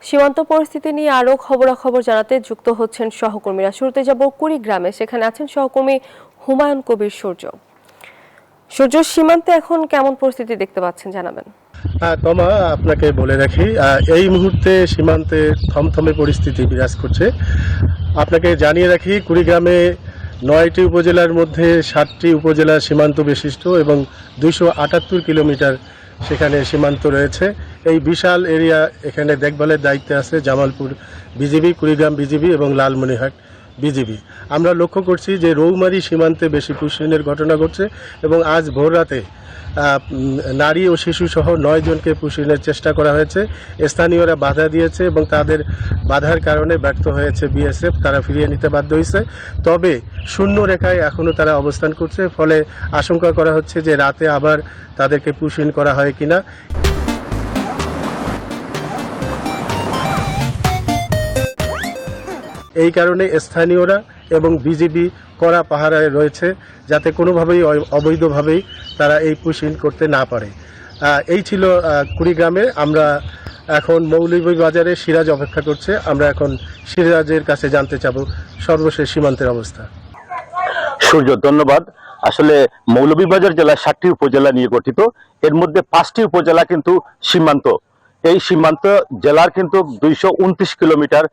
সীমান্ত পরিস্থিতি নিয়ে আরো খবরাখবর জানাতে যুক্ত হচ্ছেন সহকর্মীরা। শুরুতে যাব কুড়িগ্রামে, সেখানে আছেন সহকর্মী হুমায়ুন কবির সূর্য। সূর্য, সীমান্তে এখন কেমন পরিস্থিতি দেখতে পাচ্ছেন জানাবেন। তমা, আপনাকে বলে রাখি এই মুহূর্তে সীমান্তে থমথমে পরিস্থিতি বিরাজ করছে। আপনাকে জানিয়ে রাখি, কুড়িগ্রামে 9টি উপজেলার মধ্যে 7টি উপজেলা সীমান্ত বিশিষ্ট এবং 278 কিলোমিটার সেখানে সীমান্ত রয়েছে। এই বিশাল এরিয়া এখানে দেখভালের দায়িত্বে আছে জামালপুর বিজিবি, কুড়িগ্রাম বিজিবি এবং লালমনিরহাট বিজিবি। আমরা লক্ষ্য করছি যে রৌমারী সীমান্তে বেশি পুশিনের ঘটনা ঘটছে এবং আজ ভোররাতে নারী ও শিশু সহ 9 জনকে পুশিনের চেষ্টা করা হয়েছে। স্থানীয়রা বাধা দিয়েছে এবং তাদের বাধার কারণে ব্যর্থ হয়েছে বিএসএফ, তারা ফিরিয়ে নিতে বাধ্য হয়েছে। তবে শূন্য রেখায় এখনও তারা অবস্থান করছে, ফলে আশঙ্কা করা হচ্ছে যে রাতে আবার তাদেরকে পুশিন করা হয় কিনা। এই কারণে স্থানীয়রা এবং বিজিবি কড়া পাহারায় রয়েছে, যাতে কোনোভাবেই অবৈধভাবেই তারা এই পুশিন করতে না পারে। এই ছিল কুড়িগ্রামে। আমরা এখন মৌলভীবাজারে সিরাজ অপেক্ষা করছে। আমরা এখন সিরাজের কাছে জানতে চাব সর্বশেষ সীমান্তের অবস্থা। সূর্য, ধন্যবাদ। আসলে মৌলভীবাজার জেলা 7টি উপজেলা নিয়ে গঠিত। এর মধ্যে 5টি উপজেলা কিন্তু সীমান্ত। এই সীমান্ত জেলার কিন্তু 229 কিলোমিটার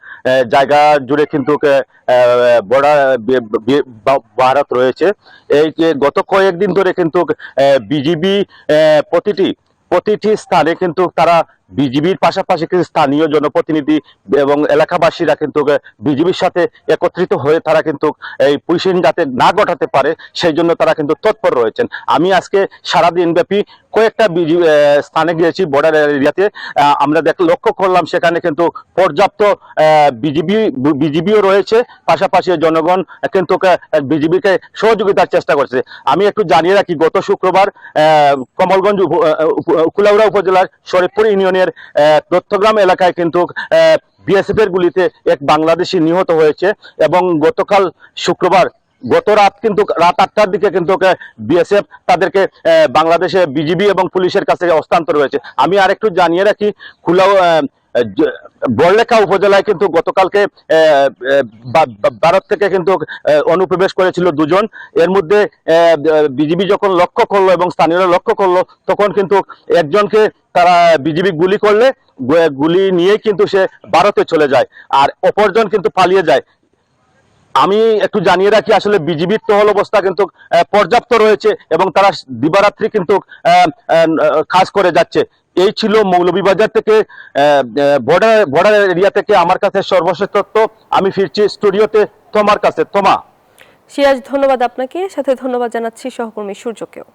জায়গা জুড়ে কিন্তু ভারত রয়েছে। এই যে গত কয়েকদিন ধরে কিন্তু বিজিবি প্রতিটি স্থানে কিন্তু তারা বিজিবির পাশাপাশি কিন্তু স্থানীয় জনপ্রতিনিধি এবং এলাকাবাসীরা কিন্তু বিজিবির সাথে একত্রিত হয়ে তারা কিন্তু এই পুলিশিং যাতে না ঘটাতে পারে সেই জন্য তারা কিন্তু তৎপর রয়েছেন। আমি আজকে সারাদিন ব্যাপী কয়েকটা স্থানে গিয়েছি বর্ডার এরিয়াতে। আমরা লক্ষ্য করলাম সেখানে কিন্তু পর্যাপ্ত বিজিবিও রয়েছে, পাশাপাশি জনগণ কিন্তু বিজিবিকে সহযোগিতার চেষ্টা করছে। আমি একটু জানিয়ে রাখি, গত শুক্রবার কমলগঞ্জ কুলাউড়া উপজেলার শরীফপুর ইউনিয়নের দত্তগ্রাম এলাকায় কিন্তু বিএসএফ এর গুলিতে এক বাংলাদেশি নিহত হয়েছে এবং গতকাল শুক্রবার গত রাত কিন্তু রাত 8টার দিকে কিন্তু বিএসএফ তাদেরকে বাংলাদেশে বিজিবি এবং পুলিশের কাছে হস্তান্তর হয়েছে। আমি আরেকটু জানিয়ে রাখি, বড়লেখা উপজেলায় কিন্তু গতকালকে ভারত থেকে কিন্তু অনুপ্রবেশ করেছিল 2 জন। এর মধ্যে বিজিবি যখন লক্ষ্য করলো এবং স্থানীয়রা লক্ষ্য করলো, তখন কিন্তু একজনকে তারা বিজিবি গুলি নিয়েই কিন্তু সে ভারতে চলে যায়, আর অপরজন কিন্তু পালিয়ে যায়। আমি একটু জানিয়ে রাখি, আসলে বিজিবির টহল অবস্থা কিন্তু পর্যাপ্ত রয়েছে এবং তারা দিবারাত্রি কিন্তু কাজ করে যাচ্ছে। এই ছিল মৌলভীবাজার থেকে বর্ডার এরিয়া থেকে আমার কাছে সর্বশেষ তথ্য। আমি ফিরছি স্টুডিওতে তোমার কাছে। তোমা। সিরাজ, ধন্যবাদ আপনাকে, সাথে ধন্যবাদ জানাচ্ছি সহকর্মী সূর্যকেও।